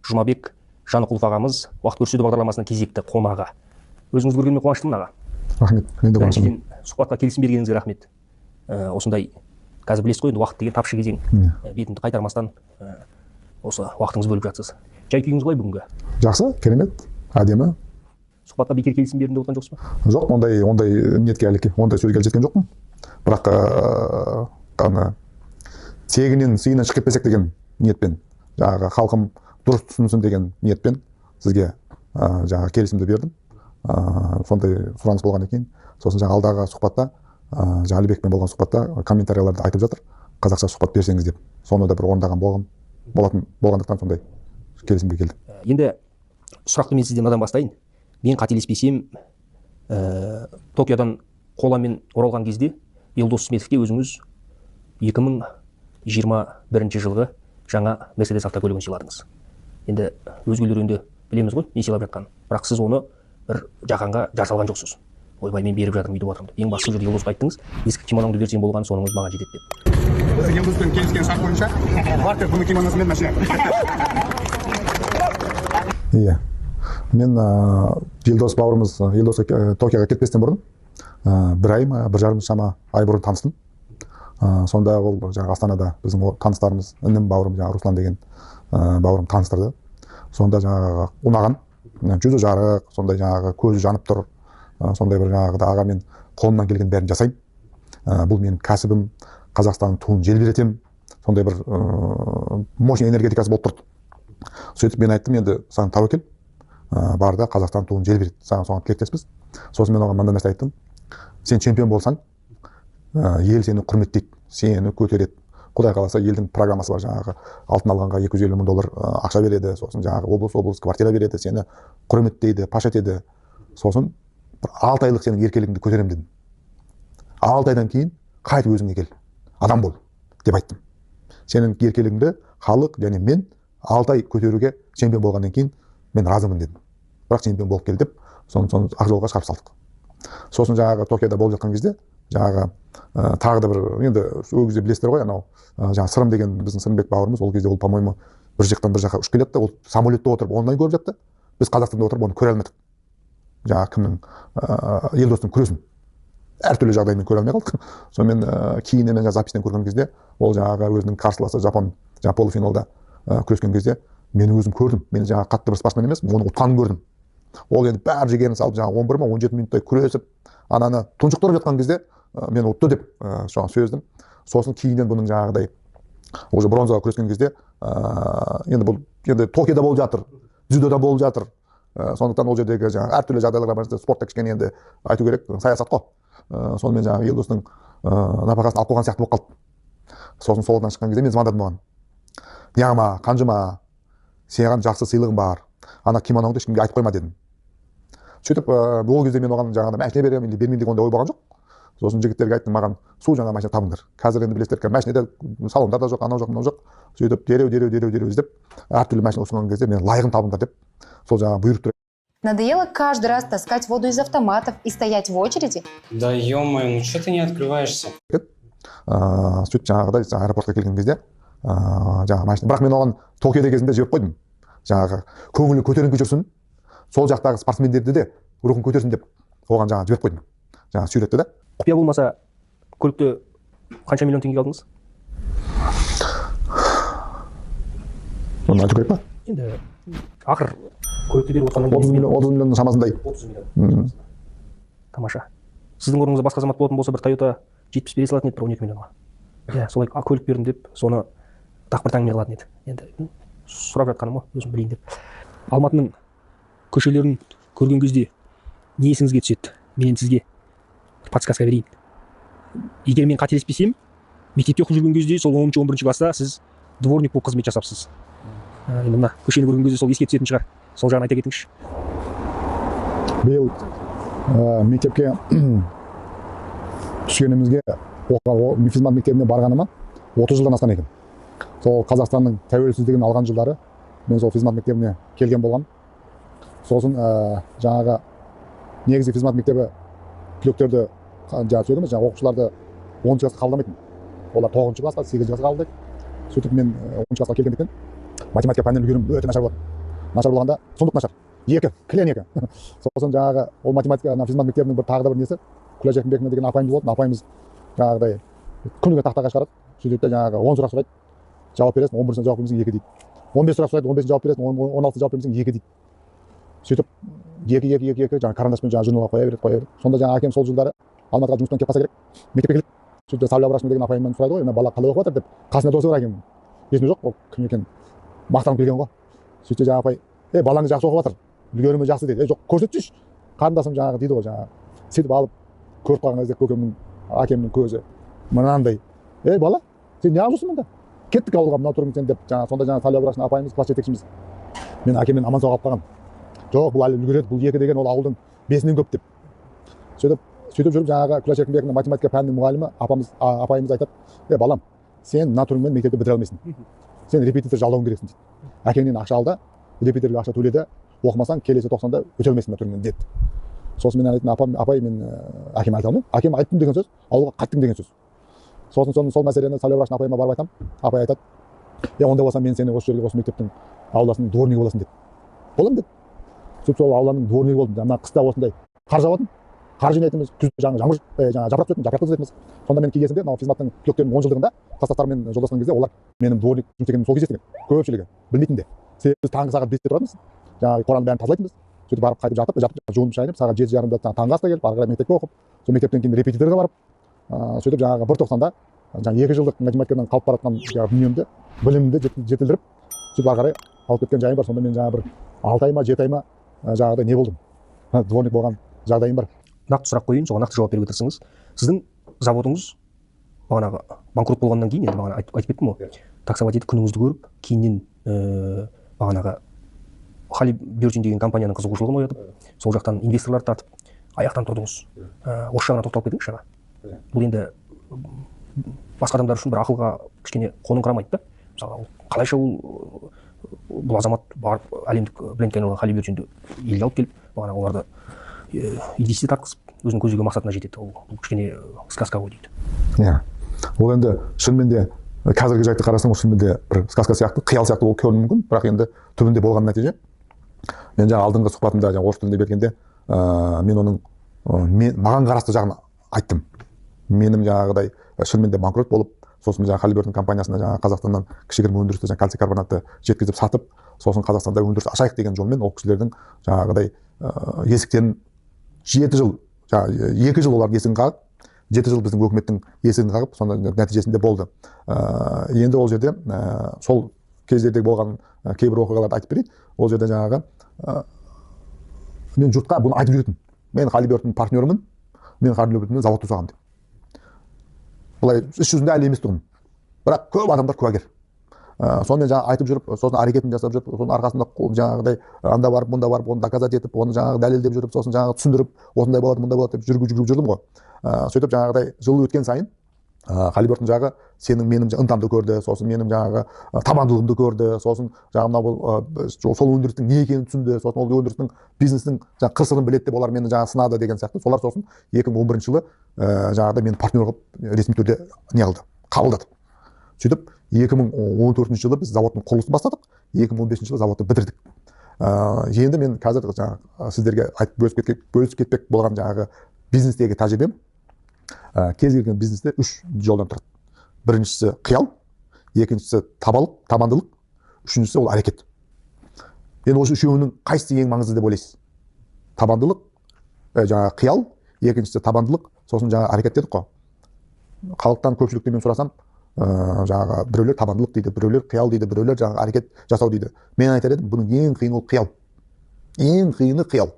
Жұмабек Жанықұлов ағамыз уақыт көрсету бағдарламасының кезекті қонағы. Өзіңіз көргеніме қуаныштымын аға. Рахмет. Мен де қуаныштымын. Сұхбатқа келісім бергеніңізге рахмет. Осындай қазір білесіз ғой, енді уақыт деген тапшы кезең. Бетімді қайтармастан осы уақытыңыз бөліп жатсыз. Жай күйіңіз қалай бүгінгі? Жақсы, керемет, әдемі. Сұхбатқа бекер келісім бердім деп отырған жоқсыз ба? Жоқ, ондай ниетке әлі ондай сөзге жеткен жоқпын. Бірақ қана тегінен сыйынан шығып кетпесек деген ниетпен, жаңағы халқым дұрыс түсінсін деген ниетпен сізге жаңағы келісімді бердім. Сондай сұраныс болғаннан кейін, сосын жаңа алдағы сұхбатта, жаңа Әлібекпен болған сұхбатта комментарияларда айтып жатыр, қазақша сұхбат берсеңіз деп. Соны да бір орындаған болғандықтан сондай келісімге келдім. Енді сұрақты мен сізден мынадан бастайын. Мен қателеспесем, Токиодан қоламен оралған кезде Елдос Сметовке өзіңіз 2021 жылғы жаңа Мерседес автокөлігін сыйладыңыз. Енді өзгелер енді білеміз ғой, не сыйлап жатқанын. Бірақ сіз оны бір жақанға жар салған жоқсыз. Ойбай, мен беріп жатырмын, бүйтіп отырмын деп. Ең басты жерде Елдосқа айттыңыз, ескі кимоноңды берсең болғаны, соныңыз маған жетеді деп. Елдоспен келіскен шарт бойынша бартер бұны кимоносымен машина. Иә. Мен Елдос бауырымыз Токиоға кетпестен бұрын бір ай ма, бір жарым шама ай бұрын таныстым. Сонда ол жаңағы Астанада біздің таныстарымыз, інім бауырым, жаңағы Руслан деген бауырым таныстырды. Сонда жаңағы ұнаған, жүзі жарық, сондай жаңағы көзі жанып тұр. Сондай бір жаңағы аға, мен қолымнан келген бәрін жасаймын. Бұл менің кәсібім, Қазақстанның туын желбіретем. Сондай бір мощный энергетикасы болып тұрды. Сөйтіп мен айттым, енді саған тәуекел, барда Қазақстан туын желбірет, соған тілектеспіз. Сосын мен оған мынандай нәрсе айттым: сен чемпион болсаң, ел сені құрметтейді, сені көтереді. Құдай қаласа, елдің программасы бар, жаңағы алтын алғанға $250 мың ақша береді, сосын жаңағы облыс квартира береді, сені құрметтейді, паш етеді. Сосын 6 айлық сенің еркелігіңді көтеремін дедім. 6 айдан кейін қайтып өзіңе кел, адам бол деп айттым. Сенің еркелігіңді халық және мен 6 ай көтеруге чемпион болғаннан кейін мен разымын дедім. Бірақ чемпион болып кел деп, соны ақ жолға шығарып салдық. Сосын жаңағы Токиода болып жатқан кезде, жаңағы тағы да бір, енді ол кезде білесіздер ғой, анау жаңағы Сырым деген біздің Сырымбек бауырымыз, ол кезде ол, по-моему, бір жақтан бір жаққа ұшып келеді, ол самолетте отырып онлайн көріп жатты. Біз Қазақстанда отырып оны көре алмадық. Жаңағы кімнің, Елдостың күресін әртүрлі жағдаймен көре алмай қалдық. Сонымен кейіннен мен запистен көрген кезде, ол жаңағы өзінің қарсыласы Жапон, жаңағы полуфиналда күрескен кезде мен өзім көрдім. Мен жаңағы қатты бір спортсмен емес, оны ұтқанын көрдім. Ол енді бәрі жегенін салып, жаңағы 11 ма 17 минуттай күресіп, ананы тұншықтырып жатқан кезде мен ұтты деп соған сөздім. Сосын кейіннен бұның жаңағыдай уже бронзаға күрескен кезде, енді Токиода болып жатыр, дзюдода болып жатыр. Сондықтан ол жердегі жаңағы әртүрлі жағдайларға байланысты спортта кішкене енді айту керек, саясат қой. Сонымен жаңағы Елдостың нәпақасын алып қойған сияқты болып қалды. Сосын солдан шыққан кезде мен звондадым оған: "Яма, қанжыма, саған жақсы сыйлығым бар. Ана кимоноңды ешкімге айтып қойма" дедім. Сөйтіп ол кезде мен оған жаңағыда машина беремін, бермеймін деген ондай ой болған жоқ. Сосын жігіттерге айттым, маған су жаңа машина табыңдар. Қазір енді білесіздер, машинада салондар да жоқ, анау жоқ, мынау жоқ. Сөйтіп дереу іздеп, әртүрлі машина ұсынған кезде мен лайығын табыңдар деп, сол жаңа бұйырып тұр. Надоело каждый раз таскать воду из автоматов и стоять в очереди? Да ё-моё, ну что ты не открываешься? Сөйтіп жаңағыдай аэропортқа келген кезде, жаңағы машина, бірақ мен оған Токиода кезінде жіберіп қойдым. Жаңағы көңілі көтеріңкі жүрсін, сол жақтағы спортсмендерді де рухын көтерсін деп оған жаңағы жіберіп қойдым. Жаңағы сүйретті да. Құпия болмаса, көлікті қанша миллион теңге алдыңыз? Оны айту керек па? Енді ақыр көлікті беріп отырғаннан 30 миллион шамасындай. 30 миллион. Тамаша. Сіздің орныңызда басқа азамат болатын болса, бір Toyota 70 бере салатын еді, бір 12 миллионға. Иә, солай көлік бердім деп, соны тақпыр таңмен қылатын еді. Енді сұрап жатқаным ғой, өзім білейін деп. Алматының көшелерін көрген кезде не есіңізге түседі? Мен сізге подсказка берейін. Егер мен қателеспесем, мектепте оқып жүрген кезде, сол 10-11 класста сіз дворник болып қызмет жасапсыз. Енді мына көшені көрген кезде сол еске түсетін шығар. Сол жағын айта кетіңізші. Биыл мектепке түскенімізге, физмат мектебіне барғаныма 30 жылдан асқан екен. Сол Қазақстанның тәуелсіздігін алған жылдары мен сол физмат мектебіне келген болғам. Сосын жаңағы негізі физмат мектебі түлектерді сөйлеміз, жаңағы оқушыларды 10 классқа қабылдамайтын. Олар 9 классқа, 8 классқа қабылдайды. Сөйтіп мен 10 классқа келгендіктен математика пәнінен үлгерім өте нашар болады. нашар болғанда сұмдық нашар. Екі, кілең екі. Сосын жаңағы ол математика физмат мектебінің бір тағы да бір несі, Күләш Еркінбековна деген апайымыз болды. Апайымыз жаңағыдай күніге тақтаға шығарады. Сөйтеді де жаңағы 10 сұрақ сұрайды, жауап бересің, 11-сіне жауап бермесең 2 дейді. 15 сұрақ сұрайды, 15-сіне жауап бересің, 16-сіне жауап бермесең 2 дейді. Сөйтіп 2 жаңағы қарындаспен жаңағы журналға қоя береді. Сонда жаңағы әкем сол жылдары Алматыға жұмыспен келіп қалса керек, мектепке келіп сөйтіп Сәуле Абрашева деген апайымнан сұрайды ғой, бала қалай оқып жатыр деп. Қасына досы бар әкем. Есімде жоқ, ол кім екен, мақтанып келген ғой. Сөйтсе жаңағы апай, балаңыз жақсы оқып жатыр, үлгерімі жақсы дейді. Жоқ, көрсетші, қарындасым жаңағы дейді ғой, жаңағы сөйтіп алып көріп қалған кезде көкемнің, әкемнің көзі мынандай, бала, сен неғып жүрсің мұнда? Кеттік ауылға, мынау тұрмын сен деп, сонда жаңағы Сәуле Абрашева апайымыз, класс жетекшіміз, мен әкеммен аман сау қалып қалған. Жоқ, бұл әлі үлгереді, бұл 2 деген ол ауылдың 5-нен көп деп. Сөйтіп жүріп жаңағы Күләш Еркінбековнаның математика пәнінің мұғалімі апайымыз айтады, балам, сен мына түріңмен мектепті бітіре алмайсың. Сен репетитор жалдауың керексің дейді. Әкеңнен ақша ал да, репетиторға ақша төле де, оқымасаң келесі 90-да өте алмайсың мына түріңмен деді. Сосын мен айтатын апай, мен әкеме айта алмаймын. Әкем айттым деген сөз, ауылға қайттың деген сөз. Сосын сол мәселені Сәуле Абрашева апайыма барып айтамын. Апай айтады, ондай болса мен сені осы жерге, осы мектептің ауласының дворнигі боласың деді. Боламын деді. Сөйтіп сол ауланың дворнигі болдым. Мына қыста осындай қар жауатын, қар жинайтынбыз, күзде жаңағы жапырақ түсетін, жапырақты түзетеміз. Сонда мен кезінде мынау физматтың түлектерінің 10 жылдығында класстастарыммен жолдасқан кезде олар менің дворник жұмыс істегенімді сол кезде естіген. Көпшілігі білмейтін де. Біз таңғы сағат 5-те тұрамыз. Жаңағы қораның бәрін тазалайтынбыз. Сөйтіп барып қайтып жатып жуынып шайынып, сағат 7:30-да таңғы асқа келіп, ары қарай мектепке оқып, сол мектептен кейін репетиторға барып, сөйтіп жаңағы бір тоқсанда жаңағы 2 жылдық математикадан қалып бара жатқан дүниемді, білімімді жетілдіріп, сөйтіп ары қарай алып кеткен жайым бар. Сонда мен жаңағы бір 6 ай ма 7 ай ма жаңағыдай не болдым, дворник болған жағдайым бар. Нақты сұрақ қояйын, соған нақты жауап беруге тырысыңыз. Сіздің заводыңыз бағанағы банкрот болғаннан кейін, енді бағана айтып кеттім ғой, таксовать етіп күніңізді көріп, кейіннен бағанағы Хали Бюртин деген компанияның қызығушылығын оятып, сол жақтан инвесторларды тартып, аяқтан тұрдыңыз. Осы жағына тоқталып кетіңізші аға. Бұл енді басқа адамдар үшін бір ақылға кішкене қоныңқырамайды да. Мысалы, қалайша бұл азамат барып әлемдік брендке айналған Хали Бюртинді елге алып келіп, бағана оларды инвестиция тартқызып, өзінің көздеген мақсатына жетеді. Бұл кішкене сказка ғой дейді. Ол енді шынымен де қазіргі жайтты қарасаң, шынымен де бір сказка сияқты, қиял сияқты болып көрінуі мүмкін, бірақ енді түбінде болған нәтиже. Мен жаңа алдыңғы сұхбатымда орыс тілінде бергенде, мен оның маған қарасты жағын айттым. Менің жаңағыдай шынымен де банкрот болып, сосын жаңағы Хали Бюртин компаниясына жаңағы Қазақстаннан кішігірім өндірісті кальций карбонатты жеткізіп сатып, сосын Қазақстанда өндіріс ашайық деген жолмен ол кісілердің жаңағыдай есіктерін 7 жыл, 2 жыл олардың есігін қағып, 7 жыл біздің өкіметтің есігін қағып, сонда нәтижесінде болды. Енді ол жерде сол кездерде болған кейбір оқиғаларды айтып берейін. Ол жерде жаңағы мен жұртқа бұны айтып жүретін. Мен Хали Бюртиннің партнерімін, мен Хали Бюртиннен завод жасағанмын деп. Бұлай іс жүзінде әлі емес тұғын. Бірақ көп адамдар куәгер. Сонымен жаңағы айтып жүріп, сосын әрекетін жасап жүріп, сосын арқасында жаңағыдай анда барып, мұнда барып, оны доказать етіп, оны жаңағы дәлелдеп жүріп, сосын жаңағы түсіндіріп, осындай болады, мұндай болады деп жүргізіп жүрдім ғой. Сөйтіп жаңағыдай жыл өткен сайын Хали Бюртин жағы сенің менің ынтамды көрді, сосын менің жаңағы табандылығымды көрді, сосын жаңағы сол өндірістің не екенін түсінді, сосын ол өндірістің бизнестің қыр-сырын біледі деп олар мені жаңағы сынады деген сияқты. Солар сосын 2011 жылы жаңағыдай мені партнер қылып ресми түрде не қылды, қабылдады. Сөйтіп 2014 жылы біз заводтың құрылысын бастадық, 2015 жылы заводты бітірдік. Енді мен қазір сіздерге айтып бөлісіп кетпек болған жаңағы бизнестегі тәжірибем, кез келген бизнесте 3 жолдан тұрады. Біріншісі қиял, екіншісі табандылық, үшіншісі ол әрекет. Енді осы үшеуінің қайсысы ең маңызды деп ойлайсыз? Табандылық, жаңағы қиял, екіншісі табандылық, сосын жаңағы әрекет дедік қой. Халықтан көпшілікті мен сұрасам, жаңағы біреулер табандылық дейді, біреулер қиял дейді, біреулер жаңағы әрекет жасау дейді. Мен айтар едім, бұның ең қиыны ол қиял. Ең қиыны қиял.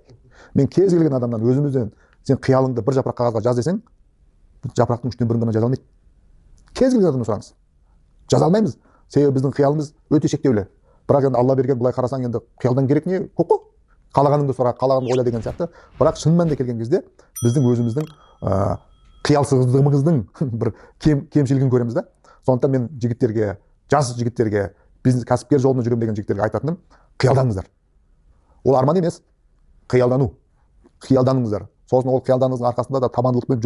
Мен кез келген адамнан өзімізден сен қиялыңды бір жапырақ қағазға жаз десең, жапырақтың 3/4 ғана жаза алмайды. Кез келген адамнан сұраңыз. Жаза алмаймыз. Себебі біздің қиялымыз өте шектеулі. Бірақ енді Алла берген, былай қарасаң енді қиялдан керек не? Көп қой. Қалағаныңды сұра, қалағаныңды ойла деген сияқты. Бірақ шын мәнінде келген кезде біздің өзіміздің қиялсыздығымыздың бір кемшілігін көреміз да. Сондықтан мен жігіттерге, жас жігіттерге, бизнес кәсіпкер жолында жүремін деген жігіттерге айтатыным, қиялдаңыздар. Ол арман емес, қиялдану. Қиялданыңыздар. Сосын ол қиялданыңыздың арқасында да табандылықпен